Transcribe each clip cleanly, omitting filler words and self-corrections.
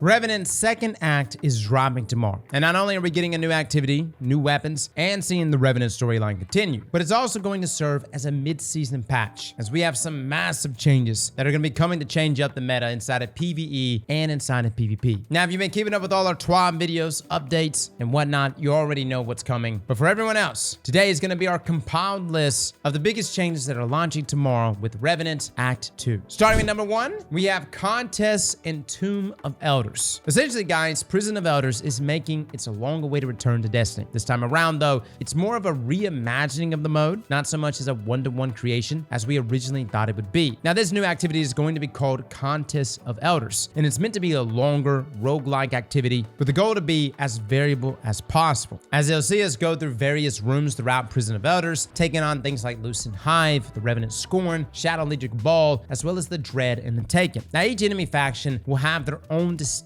Revenant's second act is dropping tomorrow, and not only are we getting a new activity, new weapons, and seeing the Revenant storyline continue, but it's also going to serve as a mid-season patch, as we have some massive changes that are going to be coming to change up the meta inside of PvE and inside of PvP. Now, if you've been keeping up with all our TWAB videos, updates, and whatnot, you already know what's coming. But for everyone else, today is going to be our compiled list of the biggest changes that are launching tomorrow with Revenant Act 2. Starting with number 1, we have contests in Tomb of Elders. Essentially, guys, Prison of Elders is making its a long-awaited return to Destiny. This time around, though, it's more of a reimagining of the mode, not so much as a one-to-one creation as we originally thought it would be. Now, this new activity is going to be called Contests of Elders, and it's meant to be a longer, roguelike activity with the goal to be as variable as possible. As you'll see us go through various rooms throughout Prison of Elders, taking on things like Lucent Hive, the Revenant Scorn, Shadow Legion Ball, as well as the Dread and the Taken. Now, each enemy faction will have their own distinctly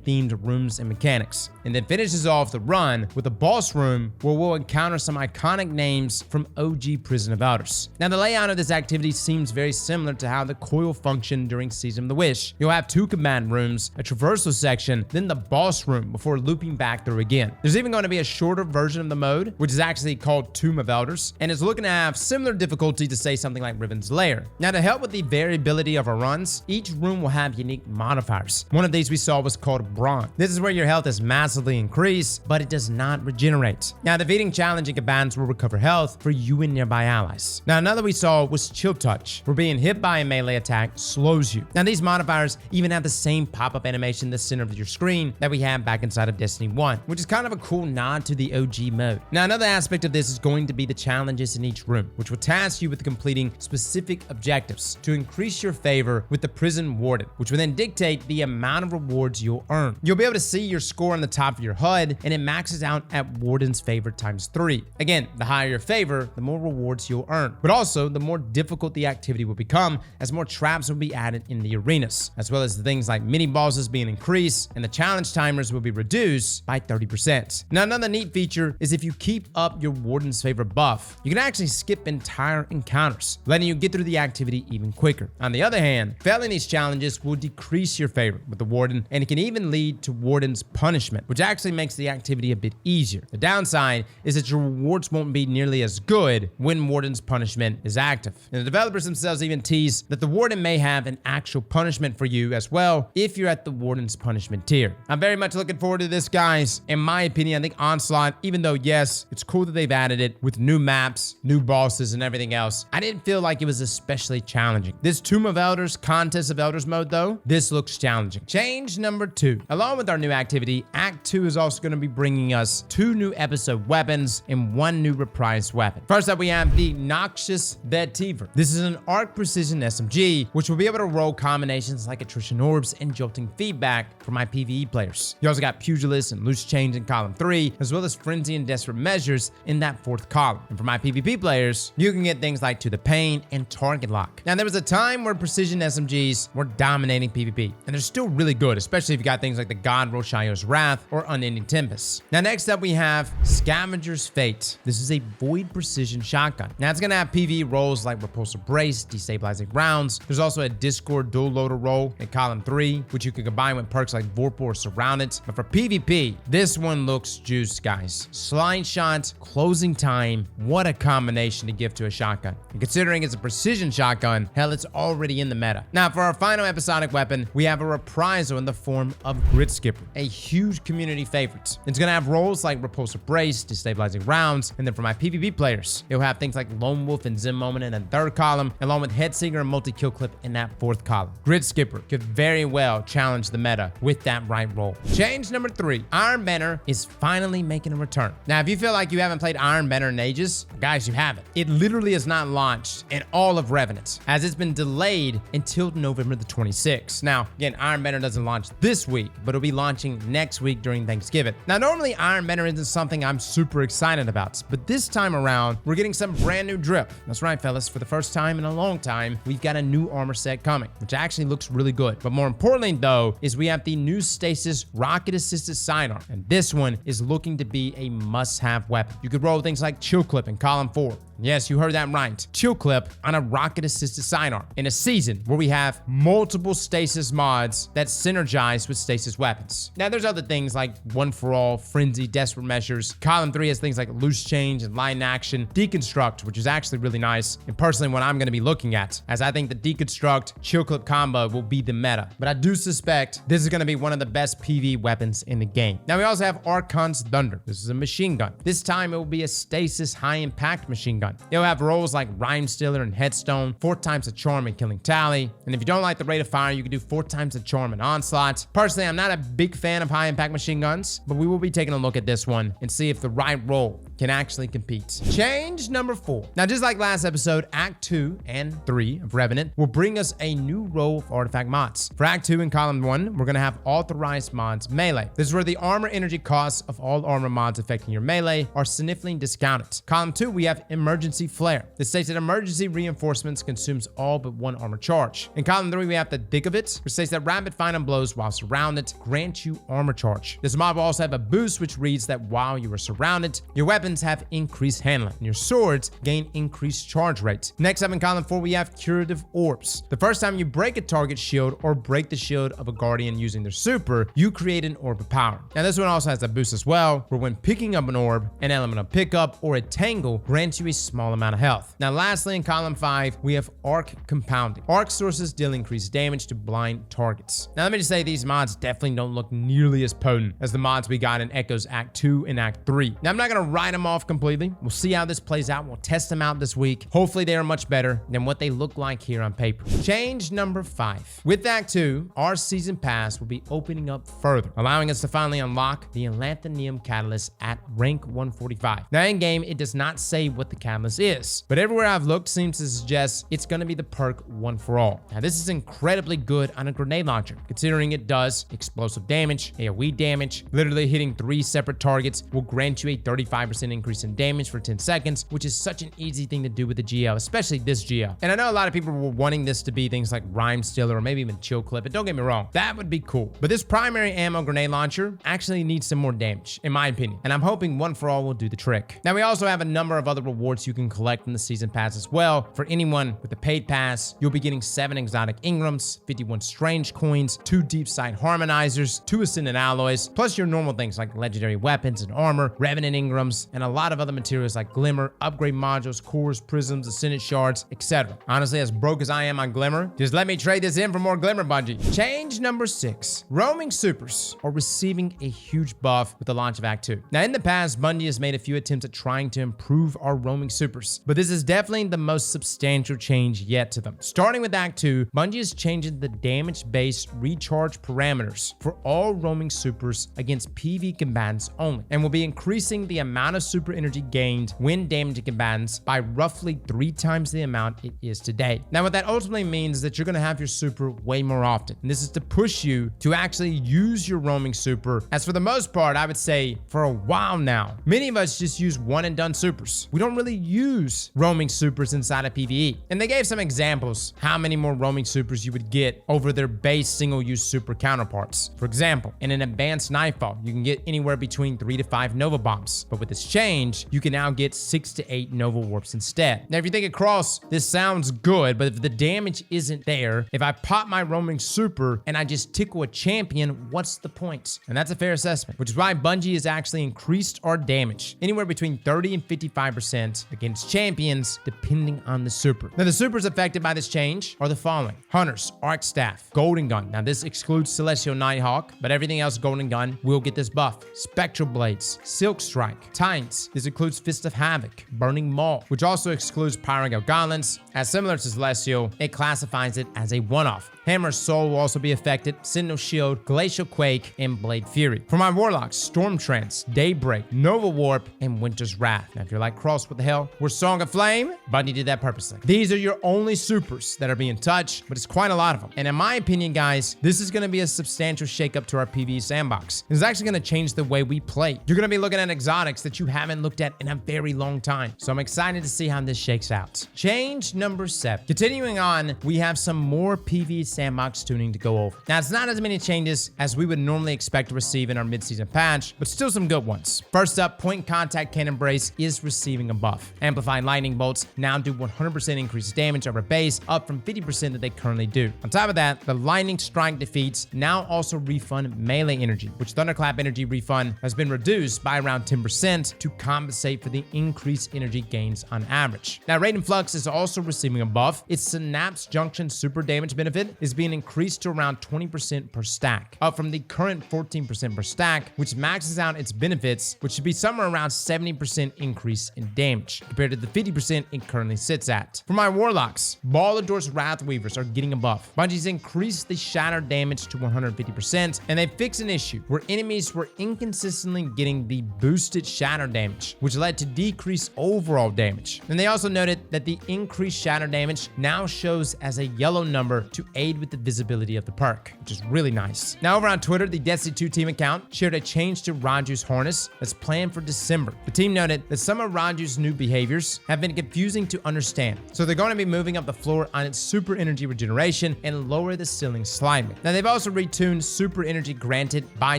themed rooms and mechanics, and then finishes off the run with a boss room where we'll encounter some iconic names from OG Prison of Elders. Now, the layout of this activity seems very similar to how the coil functioned during Season of the Wish. You'll have 2 command rooms, a traversal section, then the boss room before looping back through again. There's even going to be a shorter version of the mode, which is actually called Tomb of Elders, and is looking to have similar difficulty to, say, something like Riven's Lair. Now, to help with the variability of our runs, each room will have unique modifiers. One of these we saw was called Brawn. This is where your health is massively increased, but it does not regenerate. Now, defeating challenging combatants will recover health for you and nearby allies. Now, another we saw was Chill Touch, where being hit by a melee attack slows you. Now, these modifiers even have the same pop-up animation in the center of your screen that we had back inside of Destiny 1, which is kind of a cool nod to the OG mode. Now, another aspect of this is going to be the challenges in each room, which will task you with completing specific objectives to increase your favor with the prison warden, which will then dictate the amount of rewards you'll earn. You'll be able to see your score on the top of your HUD, and it maxes out at Warden's favor times 3. Again, the higher your favor, the more rewards you'll earn, but also the more difficult the activity will become as more traps will be added in the arenas, as well as the things like mini bosses being increased and the challenge timers will be reduced by 30%. Now, another neat feature is if you keep up your Warden's favor buff, you can actually skip entire encounters, letting you get through the activity even quicker. On the other hand, failing these challenges will decrease your favor with the Warden, and it can even lead to Warden's punishment, which actually makes the activity a bit easier. The downside is that your rewards won't be nearly as good when Warden's punishment is active. And the developers themselves even tease that the Warden may have an actual punishment for you as well if you're at the Warden's punishment tier. I'm very much looking forward to this, guys. In my opinion, I think Onslaught, even though yes, it's cool that they've added it with new maps, new bosses, and everything else, I didn't feel like it was especially challenging. This Tomb of Elders, Contest of Elders mode though, this looks challenging. Change number 2. Along with our new activity, Act 2 is also going to be bringing us 2 new episode weapons and 1 new reprised weapon. First up, we have the Noxious Vetiver. This is an arc precision SMG, which will be able to roll combinations like attrition orbs and jolting feedback for my PvE players. You also got Pugilist and Loose Change in column 3, as well as Frenzy and Desperate Measures in that 4th column. And for my PvP players, you can get things like To the Pain and Target Lock. Now, there was a time where precision SMGs were dominating PvP, and they're still really good, especially if you got things like the God Roshayo's Wrath or Unending Tempest. Now, next up, we have Scavenger's Fate. This is a void precision shotgun. Now, it's going to have PvE roles like Repulsor Brace, Destabilizing Rounds. There's also a Discord dual loader role in column 3, which you can combine with perks like Vorpal or Surrounded. But for PvP, this one looks juiced, guys. Slide Shot, Closing Time, what a combination to give to a shotgun. And considering it's a precision shotgun, hell, it's already in the meta. Now, for our final episodic weapon, we have a reprisal in the form of Grid Skipper, a huge community favorite. It's going to have roles like Repulsor Brace, Destabilizing Rounds, and then for my PvP players, it'll have things like Lone Wolf and Zen Moment in that 3rd column, along with Headsinger and Multi-Kill Clip in that 4th column. Grid Skipper could very well challenge the meta with that right role. Change number 3, Iron Banner is finally making a return. Now, if you feel like you haven't played Iron Banner in ages, guys, you haven't. It literally is not launched in all of Revenant, as it's been delayed until November the 26th. Now, again, Iron Banner doesn't launch this week, but it'll be launching next week during Thanksgiving. Now, normally Iron Banner isn't something I'm super excited about, but this time around, we're getting some brand new drip. That's right, fellas. For the first time in a long time, we've got a new armor set coming, which actually looks really good. But more importantly, though, is we have the new Stasis rocket-assisted sidearm, and this one is looking to be a must-have weapon. You could roll things like Chill Clip in column 4, Yes, you heard that right. Chill clip on a rocket-assisted sidearm in a season where we have multiple stasis mods that synergize with stasis weapons. Now, there's other things like One for All, Frenzy, Desperate Measures. Column 3 has things like Loose Change and Line Action, Deconstruct, which is actually really nice, and personally what I'm going to be looking at, as I think the Deconstruct Chill Clip combo will be the meta. But I do suspect this is going to be one of the best PvE weapons in the game. Now, we also have Archon's Thunder. This is a machine gun. This time, it will be a stasis high-impact machine gun. It'll have roles like Rhyme Stealer and Headstone, 4 times the charm and Killing Tally, and if you don't like the rate of fire, you can do 4 times the charm and Onslaught. Personally, I'm not a big fan of high-impact machine guns, but we will be taking a look at this one and see if the right role can actually compete. Change number 4. Now, just like last episode, Act 2 and 3 of Revenant will bring us a new row of artifact mods. For Act 2 in Column 1, we're going to have authorized mods melee. This is where the armor energy costs of all armor mods affecting your melee are significantly discounted. Column 2, we have Emergency Flare. This states that emergency reinforcements consumes all but 1 armor charge. In Column 3, we have the Thick of It, which states that rapid final blows while surrounded grant you armor charge. This mod will also have a boost, which reads that while you are surrounded, your weapons have increased handling, and your swords gain increased charge rates. Next up in Column 4, we have Curative Orbs. The first time you break a target shield or break the shield of a guardian using their super, you create an orb of power. Now, this one also has a boost as well, where when picking up an orb, an element of pickup or a tangle grants you a small amount of health. Now, lastly, in Column 5, we have Arc Compounding. Arc sources deal increased damage to blind targets. Now, let me just say these mods definitely don't look nearly as potent as the mods we got in Echo's Act 2 and Act 3. Now, I'm not going to write them off completely. We'll see how this plays out. We'll test them out this week. Hopefully, they are much better than what they look like here on paper. Change number 5. With Act 2, our Season Pass will be opening up further, allowing us to finally unlock the Atlanthanium Catalyst at rank 145. Now, in game, it does not say what the catalyst is, but everywhere I've looked seems to suggest it's going to be the perk One for All. Now, this is incredibly good on a grenade launcher, considering it does explosive damage, AoE damage. Literally hitting 3 separate targets will grant you a 35% increase in damage for 10 seconds, which is such an easy thing to do with the GL, especially this GL. And I know a lot of people were wanting this to be things like Rhyme Stealer or maybe even Chill Clip, but don't get me wrong, that would be cool. But this primary ammo grenade launcher actually needs some more damage, in my opinion, and I'm hoping One for All will do the trick. Now, we also have a number of other rewards you can collect in the Season Pass as well. For anyone with a paid pass, you'll be getting 7 exotic Ingrams, 51 strange coins, 2 deep sight harmonizers, 2 ascendant alloys, plus your normal things like legendary weapons and armor, Revenant Ingrams, and a lot of other materials like Glimmer, upgrade modules, cores, prisms, ascendant shards, etc. Honestly, as broke as I am on Glimmer, just let me trade this in for more Glimmer, Bungie. Change number 6. Roaming supers are receiving a huge buff with the launch of Act 2. Now, in the past, Bungie has made a few attempts at trying to improve our roaming supers, but this is definitely the most substantial change yet to them. Starting with Act 2, Bungie is changing the damage-based recharge parameters for all roaming supers against PvE combatants only, and will be increasing the amount of super energy gained when damaging combatants by roughly 3 times the amount it is today. Now, what that ultimately means is that you're going to have your super way more often, and this is to push you to actually use your roaming super, as for the most part, I would say for a while now, many of us just use one and done supers. We don't really use roaming supers inside of PvE, and they gave some examples how many more roaming supers you would get over their base single-use super counterparts. For example, in an advanced Nightfall, you can get anywhere between 3 to 5 Nova Bombs, but with this change, you can now get 6 to 8 Nova Warps instead. Now, if you think across, this sounds good, but if the damage isn't there, if I pop my roaming super and I just tickle a champion, what's the point? And that's a fair assessment, which is why Bungie has actually increased our damage anywhere between 30 and 55% against champions, depending on the super. Now, the supers affected by this change are the following: Hunters, Arc Staff, Golden Gun. Now, this excludes Celestial Nighthawk, but everything else Golden Gun will get this buff. Spectral Blades, Silk Strike, Titans. This includes Fist of Havoc, Burning Maul, which also excludes Pyro Gauntlets. As similar to Celestial, it classifies it as a one-off. Hammer's Soul will also be affected, Sentinel Shield, Glacial Quake, and Blade Fury. For my Warlocks, Storm Trance, Daybreak, Nova Warp, and Winter's Wrath. Now, if you're like, Cross, what the hell? We're Song of Flame? Bungie did that purposely. These are your only supers that are being touched, but it's quite a lot of them. And in my opinion, guys, this is going to be a substantial shakeup to our PvE sandbox. It's actually going to change the way we play. You're going to be looking at exotics that you haven't looked at in a very long time. So I'm excited to see how this shakes out. Change number 7. Continuing on, we have some more PvE Sandbox Tuning to go over. Now, it's not as many changes as we would normally expect to receive in our mid-season patch, but still some good ones. First up, Point Contact Cannon Brace is receiving a buff. Amplifying Lightning Bolts now do 100% increased damage over base, up from 50% that they currently do. On top of that, the Lightning Strike defeats now also refund melee energy, which Thunderclap energy refund has been reduced by around 10% to compensate for the increased energy gains on average. Now, Radiant Flux is also receiving a buff. Its Synapse Junction super damage benefit is being increased to around 20% per stack, up from the current 14% per stack, which maxes out its benefits, which should be somewhere around 70% increase in damage, compared to the 50% it currently sits at. For my Warlocks, Ballador's Wrathweavers are getting a buff. Bungie's increased the shatter damage to 150%, and they fixed an issue where enemies were inconsistently getting the boosted shatter damage, which led to decreased overall damage. And they also noted that the increased shatter damage now shows as a yellow number to aid with the visibility of the perk, which is really nice. Now, over on Twitter, the Destiny 2 team account shared a change to Raju's harness that's planned for December. The team noted that some of Raju's new behaviors have been confusing to understand, so they're going to be moving up the floor on its super energy regeneration and lower the ceiling slightly. Now, they've also retuned super energy granted by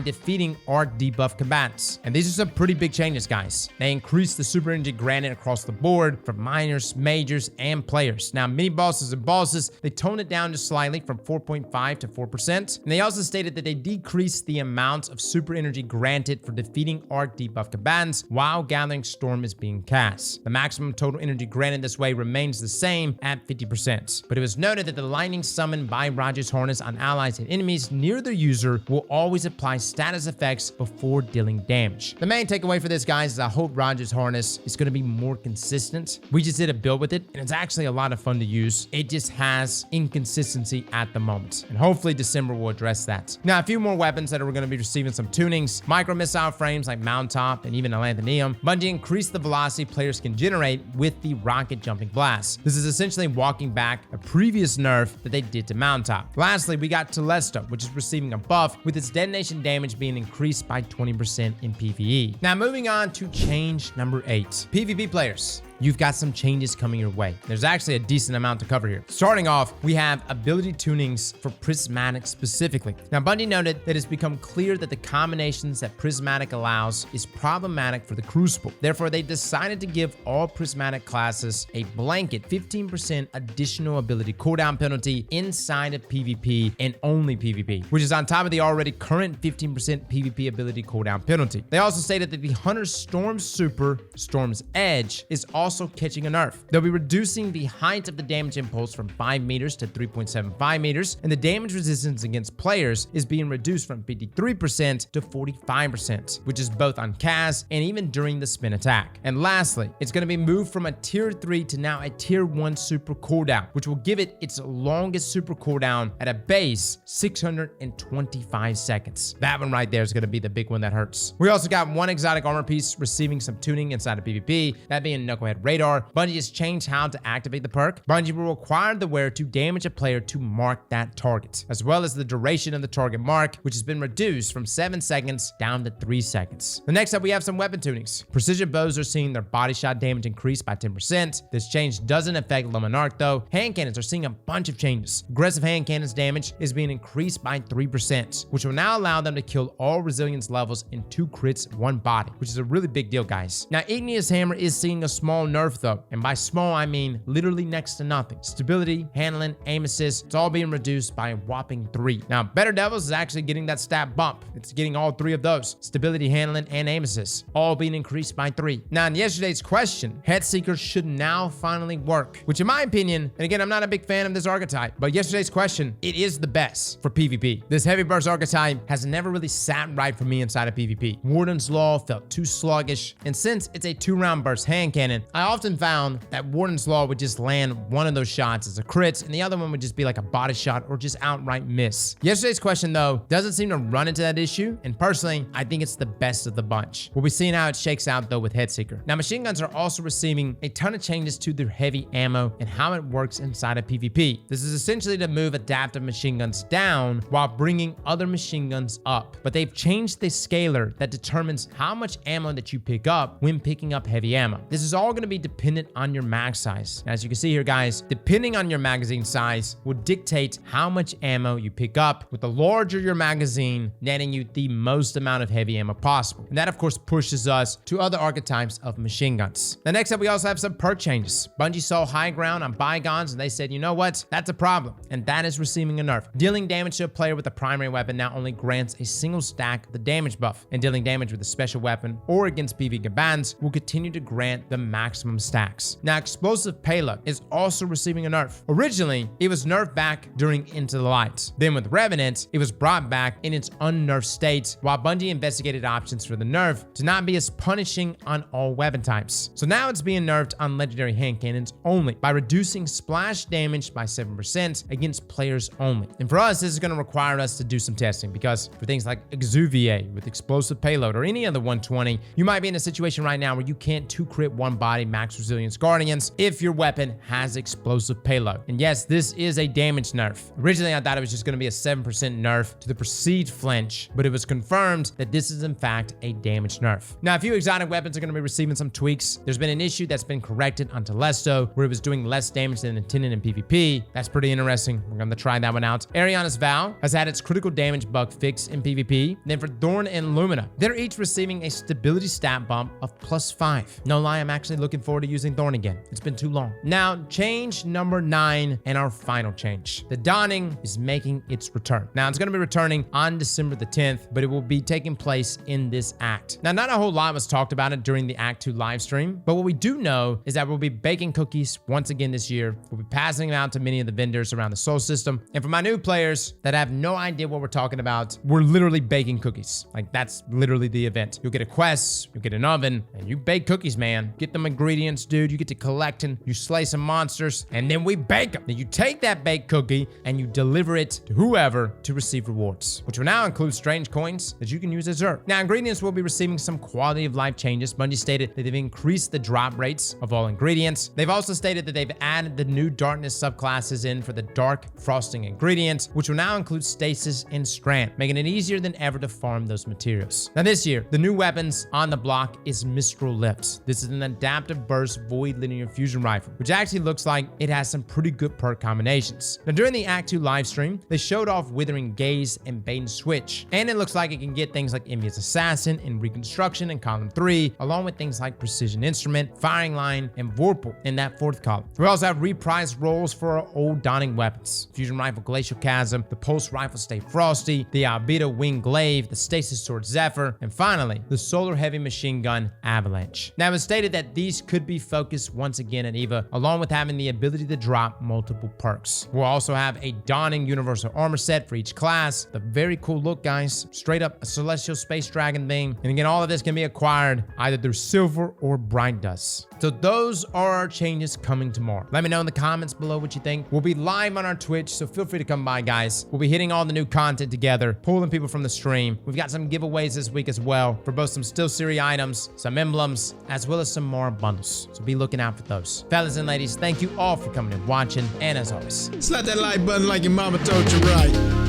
defeating arc debuff combatants, and these are some pretty big changes, guys. They increased the super energy granted across the board for minors, majors, and players. Now, mini bosses and bosses, they toned it down just slightly from 4.5 to 4%, and they also stated that they decreased the amount of super energy granted for defeating arc debuff combatants while Gathering Storm is being cast. The maximum total energy granted this way remains the same at 50%, but it was noted that the lightning summon by Raju's harness on allies and enemies near the user will always apply status effects before dealing damage. The main takeaway for this, guys, is I hope Raju's harness is going to be more consistent. We just did a build with it, and it's actually a lot of fun to use. It just has inconsistency at the moment, and hopefully December will address that. Now, a few more weapons that are going to be receiving some tunings. Micro missile frames like Mountaintop and even Atlantheum. Bungie increased the velocity players can generate with the rocket jumping blast. This is essentially walking back a previous nerf that they did to Mountaintop. Lastly, we got Telesto, which is receiving a buff with its detonation damage being increased by 20% in PvE. Now, moving on to change number 8. PvP players, you've got some changes coming your way. There's actually a decent amount to cover here. Starting off, we have ability tunings for Prismatic specifically. Now, Bungie noted that it's become clear that the combinations that Prismatic allows is problematic for the Crucible. Therefore, they decided to give all Prismatic classes a blanket 15% additional ability cooldown penalty inside of PvP and only PvP, which is on top of the already current 15% PvP ability cooldown penalty. They also stated that the Hunter Storm Super, Storm's Edge, is also catching a nerf. They'll be reducing the height of the damage impulse from 5 meters to 3.75 meters, and the damage resistance against players is being reduced from 53% to 45%, which is both on cast and even during the spin attack. And lastly, it's going to be moved from a tier 3 to now a tier 1 super cooldown, which will give it its longest super cooldown at a base 625 seconds. That one right there is going to be the big one that hurts. We also got one exotic armor piece receiving some tuning inside of PvP, that being Knucklehead Radar. Bungie has changed how to activate the perk. Bungie will require the wearer to damage a player to mark that target, as well as the duration of the target mark, which has been reduced from 7 seconds down to 3 seconds. The next up, we have some weapon tunings. Precision bows are seeing their body shot damage increase by 10%. This change doesn't affect Luminarch though. Hand cannons are seeing a bunch of changes. Aggressive hand cannons damage is being increased by 3%, which will now allow them to kill all resilience levels in 2 crits, 1 body, which is a really big deal, guys. Now, Igneous Hammer is seeing a small nerf though, and by small I mean literally next to nothing. Stability, handling, aim assist, it's all being reduced by a whopping 3. Now, Better Devils is actually getting that stat bump. It's getting all 3 of those. Stability, handling, and aim assist, all being increased by 3. Now, in yesterday's question, Headseeker should now finally work, which in my opinion, and again, I'm not a big fan of this archetype, but yesterday's question, it is the best for PvP. This heavy burst archetype has never really sat right for me inside of PvP. Warden's Law felt too sluggish, and since it's a 2-round burst hand cannon, I often found that Warden's Law would just land one of those shots as a crit, and the other one would just be like a body shot or just outright miss. Yesterday's question, though, doesn't seem to run into that issue, and personally, I think it's the best of the bunch. We'll be seeing how it shakes out, though, with Headseeker. Now, machine guns are also receiving a ton of changes to their heavy ammo and how it works inside of PvP. This is essentially to move adaptive machine guns down while bringing other machine guns up, but they've changed the scaler that determines how much ammo that you pick up when picking up heavy ammo. This is all going going to be dependent on your mag size. As you can see here, guys, depending on your magazine size will dictate how much ammo you pick up, with the larger your magazine netting you the most amount of heavy ammo possible. And that, of course, pushes us to other archetypes of machine guns. Now, next up, we also have some perk changes. Bungie saw high ground on bygones, and they said, you know what? That's a problem. And that is receiving a nerf. Dealing damage to a player with a primary weapon now only grants a single stack of the damage buff, and dealing damage with a special weapon or against PvE combatants will continue to grant the maximum stacks. Now, explosive payload is also receiving a nerf. Originally, it was nerfed back during Into the Light. Then with Revenant, it was brought back in its unnerfed state, while Bungie investigated options for the nerf to not be as punishing on all weapon types. So now it's being nerfed on legendary hand cannons only by reducing splash damage by 7% against players only. And for us, this is going to require us to do some testing, because for things like Exuvier with explosive payload or any other 120, you might be in a situation right now where you can't 2-crit one body max resilience guardians if your weapon has explosive payload. And yes, this is a damage nerf. Originally, I thought it was just going to be a 7% nerf to the perceived flinch, but it was confirmed that this is in fact a damage nerf. Now, a few exotic weapons are going to be receiving some tweaks. There's been an issue that's been corrected on Telesto, where it was doing less damage than intended in PvP. That's pretty interesting. We're going to try that one out. Ariana's Vow has had its critical damage bug fixed in PvP. Then for Thorn and Lumina, they're each receiving a stability stat bump of +5. No lie, I'm actually looking forward to using Thorn again. It's been too long. Now, change number 9 and our final change. The Dawning is making its return. Now, it's going to be returning on December the 10th, but it will be taking place in this act. Now, not a whole lot was talked about it during the Act 2 live stream, but what we do know is that we'll be baking cookies once again this year. We'll be passing them out to many of the vendors around the Sol system. And for my new players that have no idea what we're talking about, we're literally baking cookies. Like, that's literally the event. You'll get a quest, you'll get an oven, and you bake cookies, man. Get them ingredients, dude. You get to collecting, you slay some monsters, and then we bake them. Then you take that baked cookie and you deliver it to whoever to receive rewards, which will now include strange coins that you can use as Zerg. Now, ingredients will be receiving some quality of life changes. Bungie stated that they've increased the drop rates of all ingredients. They've also stated that they've added the new darkness subclasses in for the dark frosting ingredients, which will now include stasis and strand, making it easier than ever to farm those materials. Now, this year, the new weapons on the block is Mistral Lips. This is an adaptive burst void linear fusion rifle, which actually looks like it has some pretty good perk combinations. Now, during the Act 2 live stream, they showed off Withering Gaze and Bait and Switch, and it looks like it can get things like Envious Assassin and Reconstruction in column 3, along with things like Precision Instrument, Firing Line, and Vorpal in that 4th column. We also have reprised roles for our old Dawning weapons: Fusion Rifle Glacial Chasm, the Pulse Rifle Stay Frosty, the Albedo Wing Glaive, the Stasis Sword Zephyr, and finally, the Solar Heavy Machine Gun Avalanche. Now, it was stated that these could be focused once again at EVA, along with having the ability to drop multiple perks. We'll also have a Dawning Universal Armor set for each class. The very cool look, guys. Straight up a Celestial Space Dragon thing. And again, all of this can be acquired either through Silver or Bright Dust. So those are our changes coming tomorrow. Let me know in the comments below what you think. We'll be live on our Twitch, so feel free to come by, guys. We'll be hitting all the new content together, pulling people from the stream. We've got some giveaways this week as well for both some Still Series items, some emblems, as well as some more bundles. So be looking out for those. Fellas and ladies, thank you all for coming and watching. And as always, slap that like button like your mama told you right.